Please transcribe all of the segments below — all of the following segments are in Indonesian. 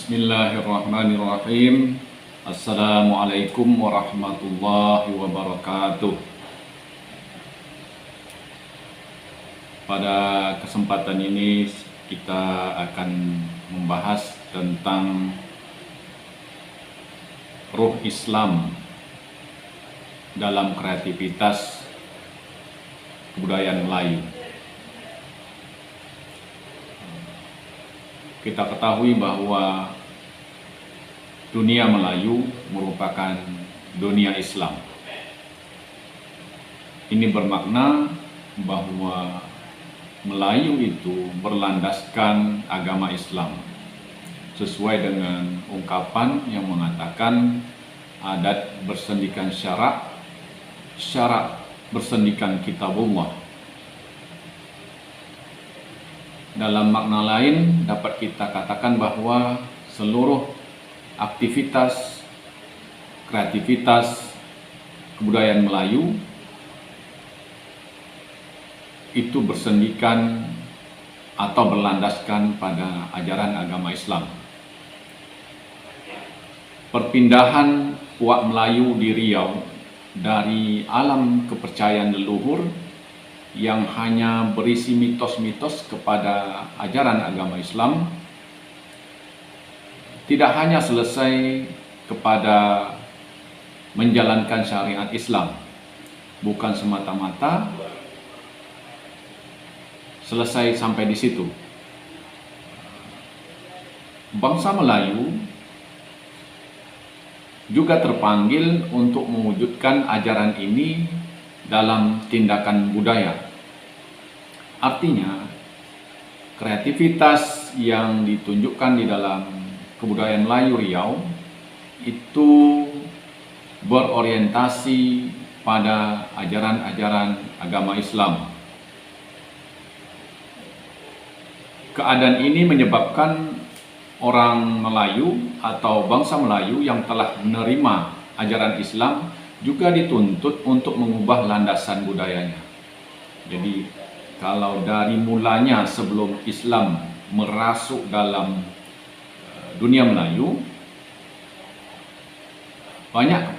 Bismillahirrahmanirrahim. Assalamualaikum warahmatullahi wabarakatuh. Pada kesempatan ini kita akan membahas tentang ruh Islam dalam kreativitas kebudayaan Melayu. Kita ketahui bahwa dunia Melayu merupakan dunia Islam. Ini bermakna bahwa Melayu itu berlandaskan agama Islam, sesuai dengan ungkapan yang mengatakan adat bersendikan syarak, syarak bersendikan kitabullah. Dalam makna lain dapat kita katakan bahwa seluruh aktivitas, kreativitas kebudayaan Melayu itu bersendikan atau berlandaskan pada ajaran agama Islam. Perpindahan Puak Melayu di Riau dari alam kepercayaan leluhur yang hanya berisi mitos-mitos kepada ajaran agama Islam tidak hanya selesai kepada menjalankan syariat Islam, bukan semata-mata selesai sampai di situ. Bangsa Melayu juga terpanggil untuk mewujudkan ajaran ini dalam tindakan budaya. Artinya, kreativitas yang ditunjukkan di dalam kebudayaan Melayu Riau itu berorientasi pada ajaran-ajaran agama Islam. Keadaan ini menyebabkan orang Melayu atau bangsa Melayu yang telah menerima ajaran Islam juga dituntut untuk mengubah landasan budayanya. Jadi kalau dari mulanya sebelum Islam merasuk dalam dunia Melayu, banyak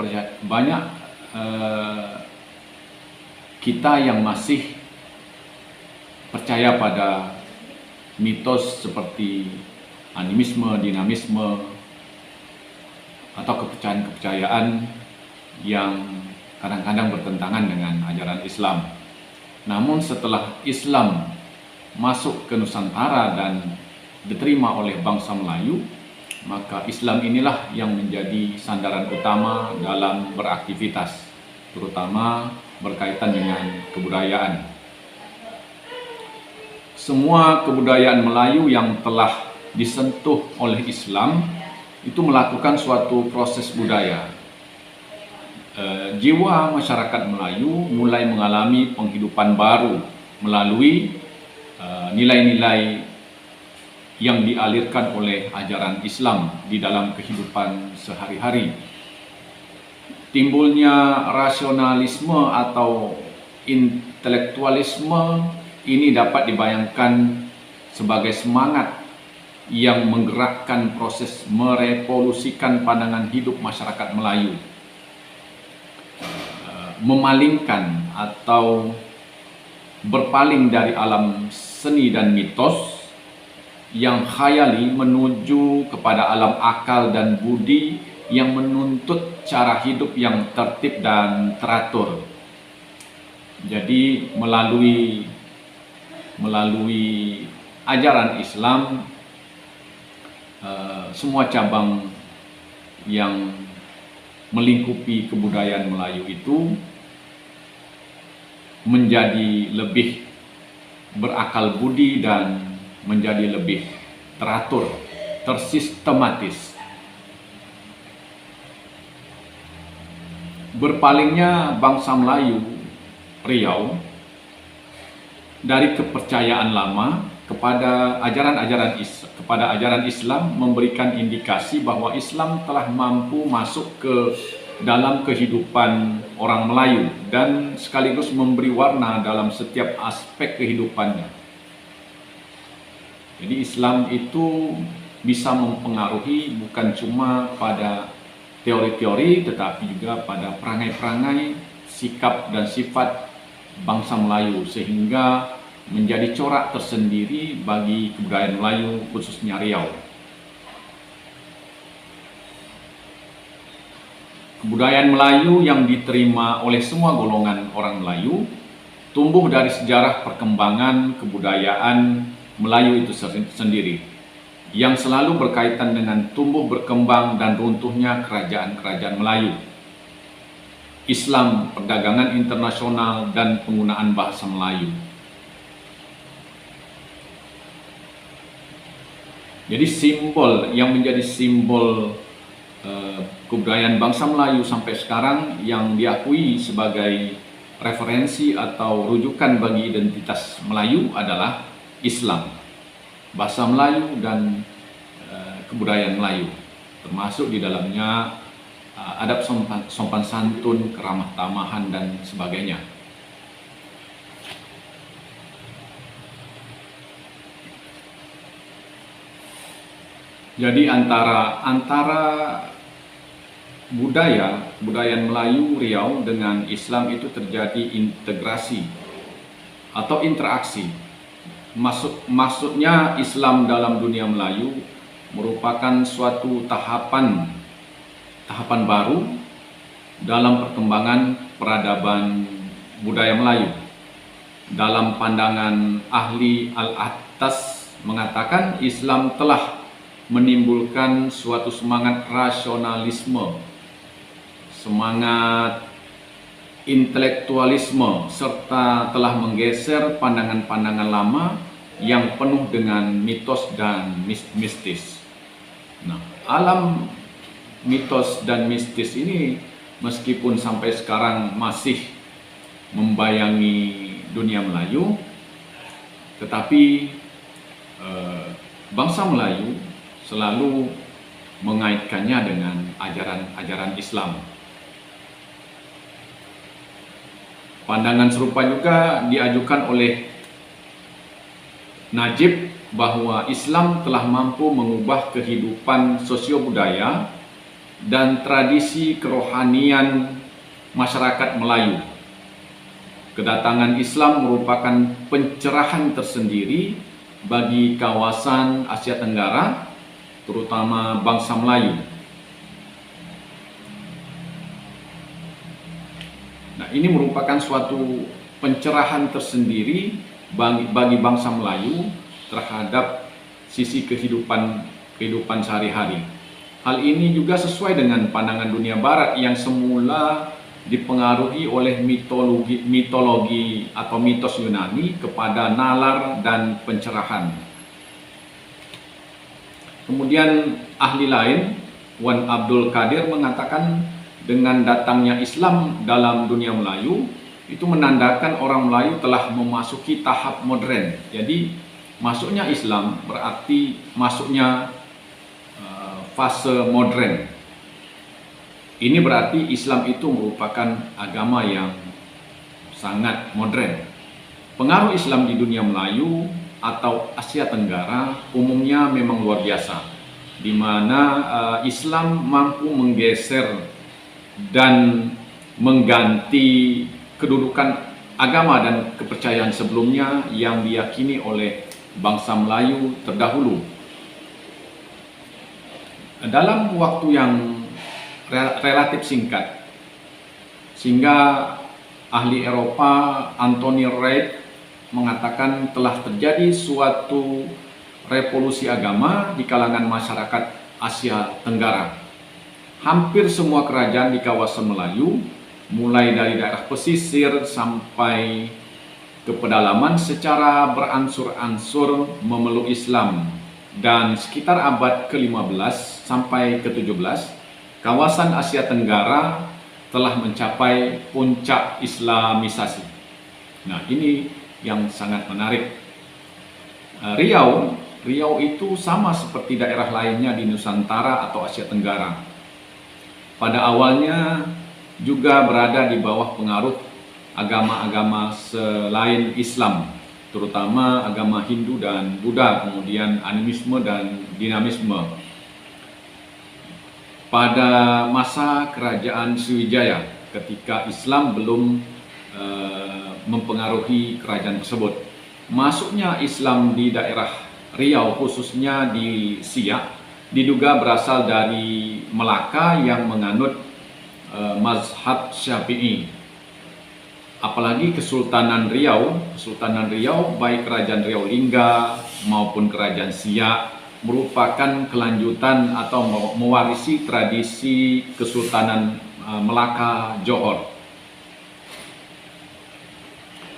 kita yang masih percaya pada mitos seperti animisme, dinamisme, atau kepercayaan-kepercayaan yang kadang-kadang bertentangan dengan ajaran Islam. Namun setelah Islam masuk ke Nusantara dan diterima oleh bangsa Melayu, maka Islam inilah yang menjadi sandaran utama dalam beraktivitas, terutama berkaitan dengan kebudayaan. Semua kebudayaan Melayu yang telah disentuh oleh Islam itu melakukan suatu proses budaya. Jiwa masyarakat Melayu mulai mengalami penghidupan baru melalui nilai-nilai yang dialirkan oleh ajaran Islam di dalam kehidupan sehari-hari. Timbulnya rasionalisme atau intelektualisme ini dapat dibayangkan sebagai semangat yang menggerakkan proses merevolusikan pandangan hidup masyarakat Melayu, memalingkan atau berpaling dari alam seni dan mitos yang khayali menuju kepada alam akal dan budi yang menuntut cara hidup yang tertib dan teratur. Jadi melalui ajaran Islam, semua cabang yang melingkupi kebudayaan Melayu itu menjadi lebih berakal budi dan menjadi lebih teratur, tersistematis. Berpalingnya bangsa Melayu Riau dari kepercayaan lama kepada ajaran Islam memberikan indikasi bahwa Islam telah mampu masuk ke dalam kehidupan orang Melayu dan sekaligus memberi warna dalam setiap aspek kehidupannya. Jadi Islam itu bisa mempengaruhi bukan cuma pada teori-teori, tetapi juga pada perangai-perangai, sikap dan sifat bangsa Melayu, sehingga menjadi corak tersendiri bagi kebudayaan Melayu, khususnya Riau. Kebudayaan Melayu yang diterima oleh semua golongan orang Melayu tumbuh dari sejarah perkembangan kebudayaan Melayu itu sendiri, yang selalu berkaitan dengan tumbuh berkembang dan runtuhnya kerajaan-kerajaan Melayu, Islam, perdagangan internasional, dan penggunaan bahasa Melayu. Jadi simbol yang menjadi simbol kebudayaan bangsa Melayu sampai sekarang yang diakui sebagai referensi atau rujukan bagi identitas Melayu adalah Islam, bahasa Melayu, dan kebudayaan Melayu, termasuk di dalamnya adab sopan santun, keramah tamahan, dan sebagainya. Jadi antara budaya Melayu Riau dengan Islam itu terjadi integrasi atau interaksi. Maksudnya Islam dalam dunia Melayu merupakan suatu tahapan baru dalam perkembangan peradaban budaya Melayu. Dalam pandangan ahli Al-Attas mengatakan Islam telah menimbulkan suatu semangat rasionalisme, semangat intelektualisme, serta telah menggeser pandangan-pandangan lama yang penuh dengan mitos dan mistis. Nah, alam mitos dan mistis ini meskipun sampai sekarang masih membayangi dunia Melayu, tetapi bangsa Melayu selalu mengaitkannya dengan ajaran-ajaran Islam. Pandangan serupa juga diajukan oleh Najib bahwa Islam telah mampu mengubah kehidupan sosio-budaya dan tradisi kerohanian masyarakat Melayu. Kedatangan Islam merupakan pencerahan tersendiri bagi kawasan Asia Tenggara, terutama bangsa Melayu. Nah, ini merupakan suatu pencerahan tersendiri bagi bangsa Melayu terhadap sisi kehidupan sehari-hari. Hal ini juga sesuai dengan pandangan dunia Barat yang semula dipengaruhi oleh mitologi atau mitos Yunani kepada nalar dan pencerahan. Kemudian ahli lain, Wan Abdul Qadir, mengatakan dengan datangnya Islam dalam dunia Melayu itu menandakan orang Melayu telah memasuki tahap modern. Jadi masuknya Islam berarti masuknya fase modern. Ini berarti Islam itu merupakan agama yang sangat modern. Pengaruh Islam di dunia Melayu atau Asia Tenggara umumnya memang luar biasa, di mana Islam mampu menggeser dan mengganti kedudukan agama dan kepercayaan sebelumnya yang diyakini oleh bangsa Melayu terdahulu. Dalam waktu yang relatif singkat, sehingga ahli Eropa Anthony Reid mengatakan telah terjadi suatu revolusi agama di kalangan masyarakat Asia Tenggara. Hampir semua kerajaan di kawasan Melayu, mulai dari daerah pesisir sampai ke pedalaman, secara beransur-ansur memeluk Islam, dan sekitar abad ke-15 sampai ke-17 kawasan Asia Tenggara telah mencapai puncak Islamisasi. Nah, ini yang sangat menarik. Riau itu sama seperti daerah lainnya di Nusantara atau Asia Tenggara. Pada awalnya juga berada di bawah pengaruh agama-agama selain Islam, terutama agama Hindu dan Buddha, kemudian animisme dan dinamisme. Pada masa kerajaan Sriwijaya, ketika Islam belum mempengaruhi kerajaan tersebut, masuknya Islam di daerah Riau, khususnya di Siak, diduga berasal dari Melaka yang menganut mazhab Syafi'i. Apalagi Kesultanan Riau, baik Kerajaan Riau Lingga maupun Kerajaan Siak, merupakan kelanjutan atau mewarisi tradisi Kesultanan Melaka Johor.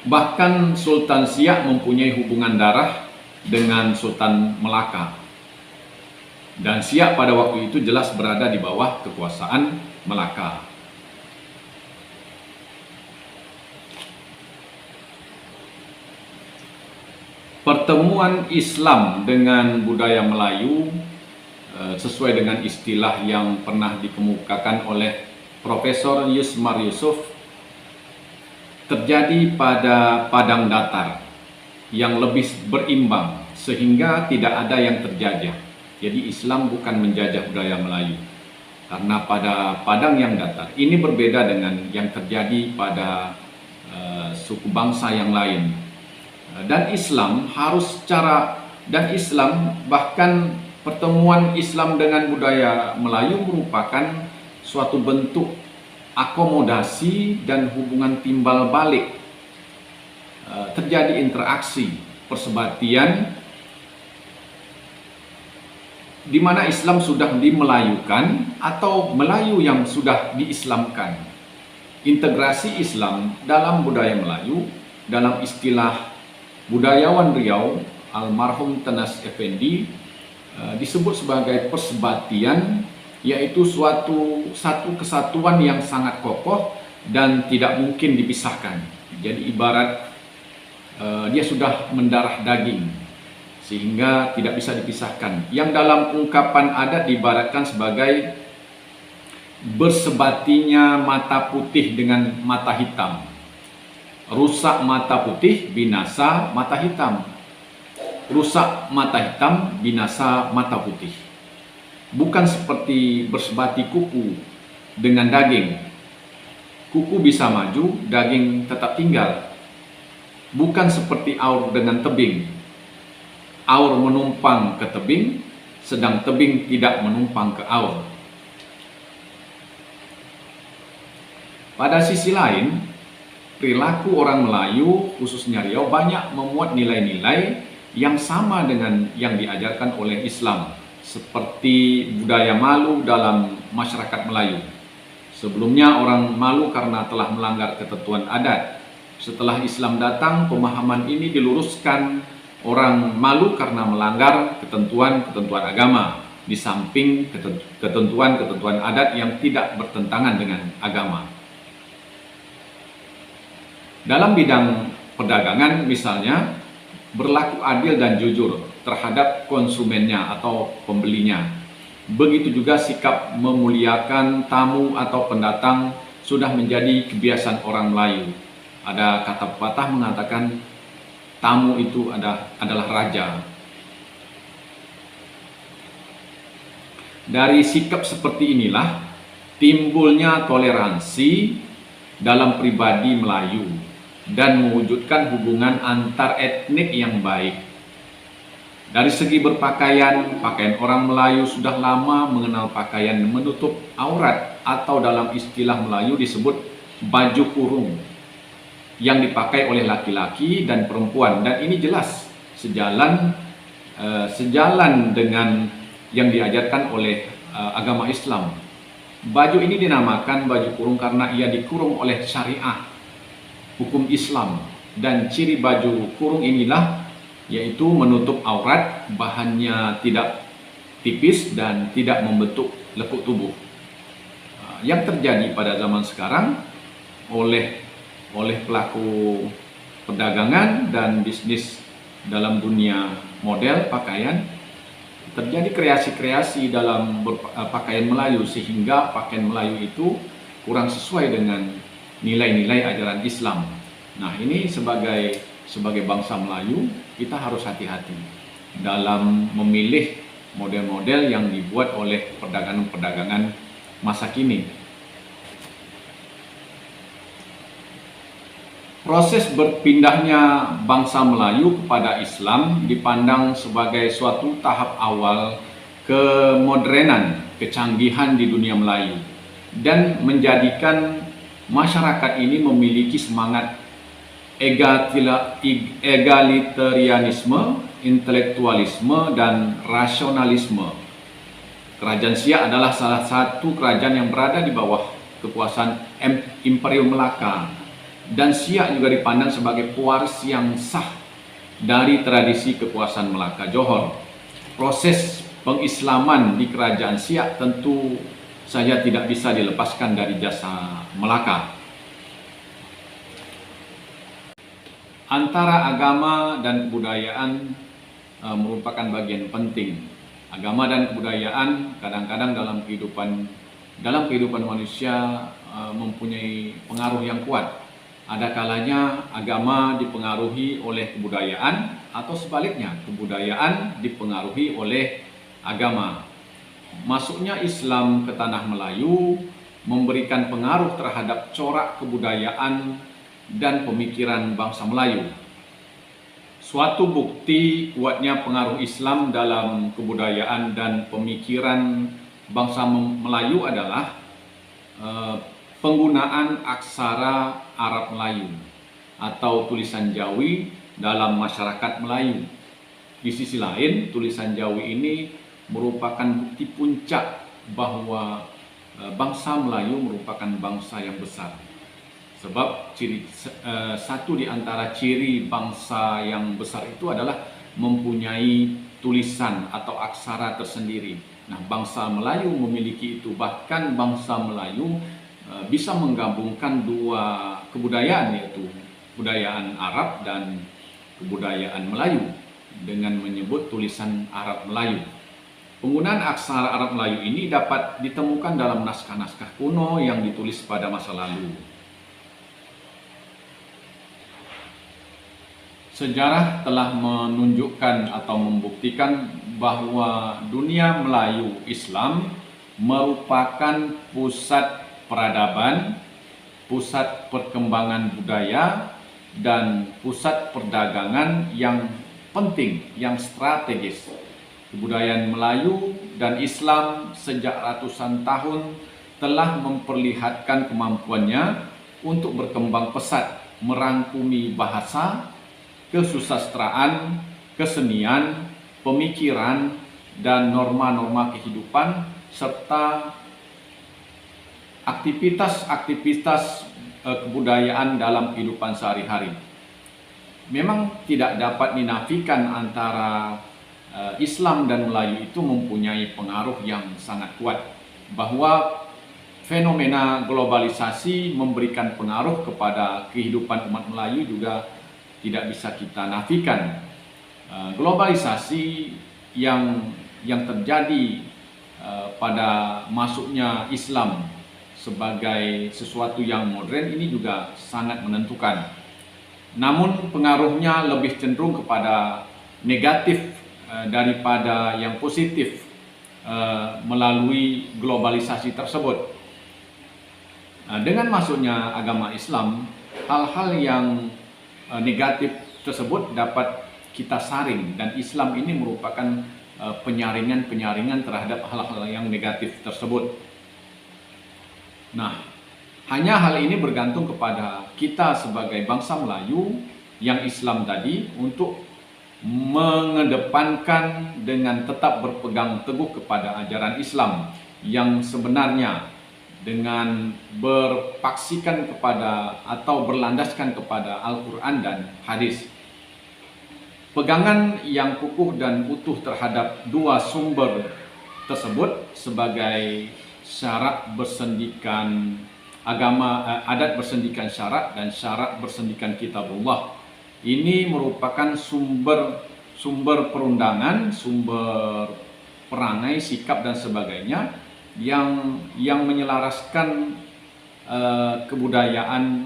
Bahkan Sultan Siak mempunyai hubungan darah dengan Sultan Melaka. Dan Siak pada waktu itu jelas berada di bawah kekuasaan Melaka. Pertemuan Islam dengan budaya Melayu sesuai dengan istilah yang pernah dikemukakan oleh Profesor Yusmar Yusuf terjadi pada padang datar yang lebih berimbang sehingga tidak ada yang terjajah. Jadi Islam bukan menjajah budaya Melayu karena pada padang yang datar ini berbeda dengan yang terjadi pada suku bangsa yang lain. Dan Islam bahkan pertemuan Islam dengan budaya Melayu merupakan suatu bentuk akomodasi dan hubungan timbal balik. Terjadi interaksi persebatian di mana Islam sudah dimelayukan atau Melayu yang sudah diislamkan. Integrasi Islam dalam budaya Melayu, dalam istilah budayawan Riau almarhum Tenas Effendi, disebut sebagai persebatian, yaitu satu kesatuan yang sangat kokoh dan tidak mungkin dipisahkan. Jadi ibarat dia sudah mendarah daging sehingga tidak bisa dipisahkan. Yang dalam ungkapan adat diibaratkan sebagai bersebatinya mata putih dengan mata hitam. Rusak mata putih, binasa mata hitam. Rusak mata hitam, binasa mata putih. Bukan seperti bersebati kuku dengan daging. Kuku bisa maju, daging tetap tinggal. Bukan seperti aur dengan tebing. Aur menumpang ke tebing, sedang tebing tidak menumpang ke aur. Pada sisi lain, perilaku orang Melayu, khususnya Riau, banyak memuat nilai-nilai yang sama dengan yang diajarkan oleh Islam, seperti budaya malu dalam masyarakat Melayu. Sebelumnya orang malu karena telah melanggar ketentuan adat. Setelah Islam datang, pemahaman ini diluruskan, orang malu karena melanggar ketentuan-ketentuan agama, di samping ketentuan-ketentuan adat yang tidak bertentangan dengan agama. Dalam bidang perdagangan misalnya, berlaku adil dan jujur terhadap konsumennya atau pembelinya. Begitu juga sikap memuliakan tamu atau pendatang sudah menjadi kebiasaan orang Melayu. Ada kata pepatah mengatakan tamu itu adalah raja. Dari sikap seperti inilah timbulnya toleransi dalam pribadi Melayu dan mewujudkan hubungan antar etnik yang baik. Dari segi berpakaian, pakaian orang Melayu sudah lama mengenal pakaian menutup aurat atau dalam istilah Melayu disebut baju kurung yang dipakai oleh laki-laki dan perempuan, dan ini jelas sejalan dengan yang diajarkan oleh agama Islam. Baju ini dinamakan baju kurung karena ia dikurung oleh syariah hukum Islam, dan ciri baju kurung inilah yaitu menutup aurat, bahannya tidak tipis dan tidak membentuk lekuk tubuh. Yang terjadi pada zaman sekarang oleh pelaku perdagangan dan bisnis dalam dunia model pakaian, terjadi kreasi-kreasi dalam pakaian Melayu sehingga pakaian Melayu itu kurang sesuai dengan nilai-nilai ajaran Islam. Nah, ini sebagai sebagai bangsa Melayu, kita harus hati-hati dalam memilih model-model yang dibuat oleh perdagangan-perdagangan masa kini. Proses berpindahnya bangsa Melayu kepada Islam dipandang sebagai suatu tahap awal kemodernan, kecanggihan di dunia Melayu, dan menjadikan masyarakat ini memiliki semangat egalitarianisme, intelektualisme, dan rasionalisme. Kerajaan Siak adalah salah satu kerajaan yang berada di bawah kekuasaan Imperium Melaka, dan Siak juga dipandang sebagai pewaris yang sah dari tradisi kekuasaan Melaka Johor. Proses pengislaman di kerajaan Siak tentu saja tidak bisa dilepaskan dari jasa Melaka. Antara agama dan kebudayaan merupakan bagian penting. Agama dan kebudayaan kadang-kadang dalam kehidupan manusia mempunyai pengaruh yang kuat. Ada kalanya agama dipengaruhi oleh kebudayaan, atau sebaliknya kebudayaan dipengaruhi oleh agama. Masuknya Islam ke tanah Melayu memberikan pengaruh terhadap corak kebudayaan dan pemikiran bangsa Melayu. Suatu bukti kuatnya pengaruh Islam dalam kebudayaan dan pemikiran bangsa Melayu adalah penggunaan aksara Arab Melayu atau tulisan Jawi dalam masyarakat Melayu. Di sisi lain, tulisan Jawi ini merupakan bukti puncak bahwa bangsa Melayu merupakan bangsa yang besar. Sebab satu di antara ciri bangsa yang besar itu adalah mempunyai tulisan atau aksara tersendiri. Nah, bangsa Melayu memiliki itu. Bahkan bangsa Melayu bisa menggabungkan dua kebudayaan, yaitu kebudayaan Arab dan kebudayaan Melayu dengan menyebut tulisan Arab Melayu. Penggunaan aksara Arab Melayu ini dapat ditemukan dalam naskah-naskah kuno yang ditulis pada masa lalu. Sejarah telah menunjukkan atau membuktikan bahwa dunia Melayu Islam merupakan pusat peradaban, pusat perkembangan budaya, dan pusat perdagangan yang penting, yang strategis. Kebudayaan Melayu dan Islam sejak ratusan tahun telah memperlihatkan kemampuannya untuk berkembang pesat, merangkumi bahasa, kesusastraan, kesenian, pemikiran, dan norma-norma kehidupan, serta aktivitas-aktivitas kebudayaan dalam kehidupan sehari-hari. Memang tidak dapat dinafikan antara Islam dan Melayu itu mempunyai pengaruh yang sangat kuat, bahwa fenomena globalisasi memberikan pengaruh kepada kehidupan umat Melayu juga tidak bisa kita nafikan. Globalisasi yang terjadi pada masuknya Islam sebagai sesuatu yang modern ini juga sangat menentukan. Namun pengaruhnya lebih cenderung kepada negatif daripada yang positif melalui globalisasi tersebut. Dengan masuknya agama Islam, hal-hal yang negatif tersebut dapat kita saring, dan Islam ini merupakan penyaringan terhadap hal-hal yang negatif tersebut. Nah, hanya hal ini bergantung kepada kita sebagai bangsa Melayu yang Islam tadi untuk mengedepankan dengan tetap berpegang teguh kepada ajaran Islam yang sebenarnya, dengan berpaksikan kepada atau berlandaskan kepada Al-Quran dan hadis. Pegangan yang kukuh dan utuh terhadap dua sumber tersebut sebagai syarat bersendikan agama, adat bersendikan syarat, dan syarat bersendikan kitabullah. Ini merupakan sumber perundangan, sumber perangai, sikap, dan sebagainya yang menyelaraskan kebudayaan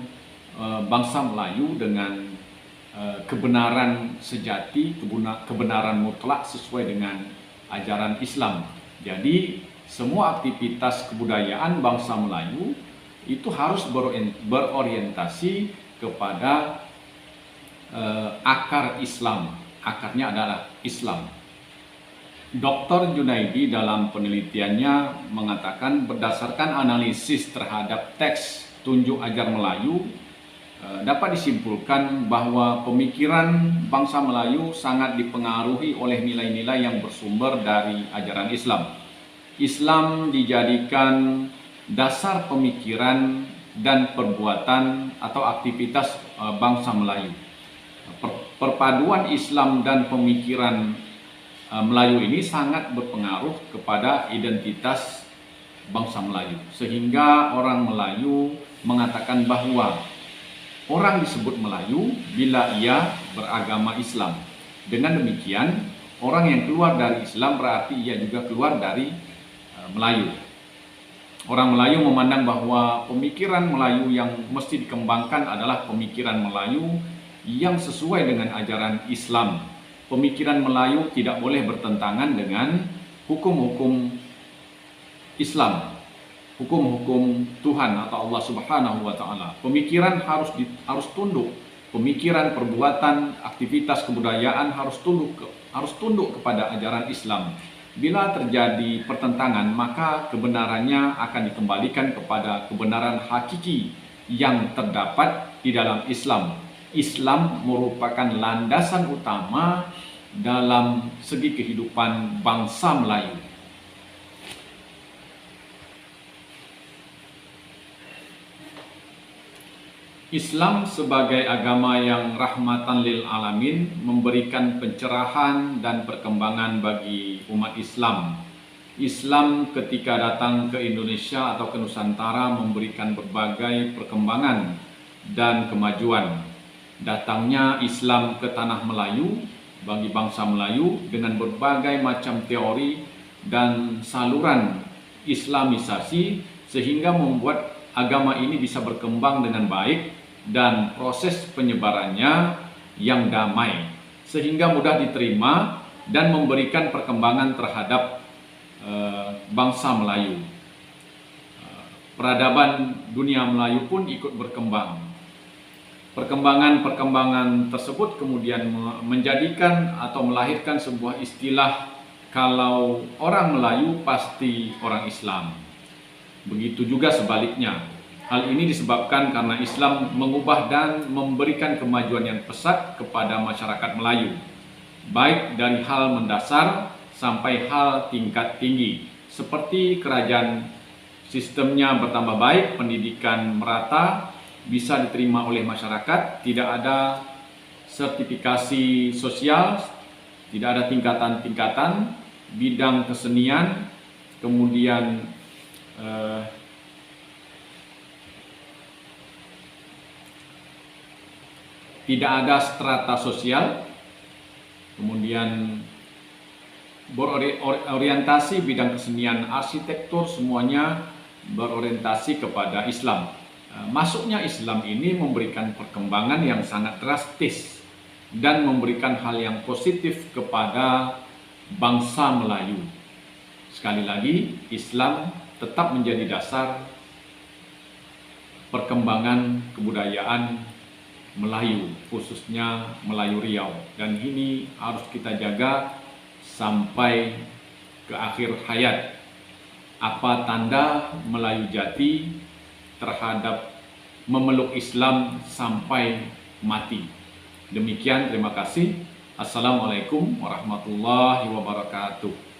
bangsa Melayu dengan kebenaran sejati, kebenaran mutlak sesuai dengan ajaran Islam. Jadi semua aktivitas kebudayaan bangsa Melayu itu harus berorientasi kepada akar Islam. Akarnya adalah Islam. Dr. Junaidi dalam penelitiannya mengatakan berdasarkan analisis terhadap teks Tunjuk Ajar Melayu, dapat disimpulkan bahwa pemikiran bangsa Melayu sangat dipengaruhi oleh nilai-nilai yang bersumber dari ajaran Islam. Islam dijadikan dasar pemikiran dan perbuatan atau aktivitas bangsa Melayu. Perpaduan Islam dan pemikiran Melayu ini sangat berpengaruh kepada identitas bangsa Melayu, sehingga orang Melayu mengatakan bahwa orang disebut Melayu bila ia beragama Islam. Dengan demikian, orang yang keluar dari Islam berarti ia juga keluar dari Melayu. Orang Melayu memandang bahwa pemikiran Melayu yang mesti dikembangkan adalah pemikiran Melayu yang sesuai dengan ajaran Islam. Pemikiran Melayu tidak boleh bertentangan dengan hukum-hukum Islam, hukum-hukum Tuhan atau Allah Subhanahu wa taala. Pemikiran harus tunduk. Pemikiran, perbuatan, aktivitas kebudayaan harus tunduk kepada ajaran Islam. Bila terjadi pertentangan, maka kebenarannya akan dikembalikan kepada kebenaran hakiki yang terdapat di dalam Islam. Islam merupakan landasan utama dalam segi kehidupan bangsa Melayu. Islam sebagai agama yang rahmatan lil alamin memberikan pencerahan dan perkembangan bagi umat Islam. Islam ketika datang ke Indonesia atau ke Nusantara memberikan berbagai perkembangan dan kemajuan. Datangnya Islam ke tanah Melayu bagi bangsa Melayu dengan berbagai macam teori dan saluran Islamisasi sehingga membuat agama ini bisa berkembang dengan baik dan proses penyebarannya yang damai sehingga mudah diterima dan memberikan perkembangan terhadap bangsa Melayu. Peradaban dunia Melayu pun ikut berkembang. Perkembangan tersebut kemudian menjadikan atau melahirkan sebuah istilah, kalau orang Melayu pasti orang Islam. Begitu juga sebaliknya. Hal ini disebabkan karena Islam mengubah dan memberikan kemajuan yang pesat kepada masyarakat Melayu, baik dari hal mendasar sampai hal tingkat tinggi, seperti kerajaan sistemnya bertambah baik, pendidikan merata, bisa diterima oleh masyarakat, tidak ada sertifikasi sosial, tidak ada tingkatan-tingkatan, bidang kesenian, kemudian tidak ada strata sosial, kemudian berorientasi bidang kesenian, arsitektur, semuanya berorientasi kepada Islam. Masuknya Islam ini memberikan perkembangan yang sangat drastis dan memberikan hal yang positif kepada bangsa Melayu. Sekali lagi, Islam tetap menjadi dasar perkembangan kebudayaan Melayu, khususnya Melayu Riau, dan ini harus kita jaga sampai ke akhir hayat. Apa tanda Melayu jati terhadap memeluk Islam sampai mati. Demikian, terima kasih. Assalamualaikum warahmatullahi wabarakatuh.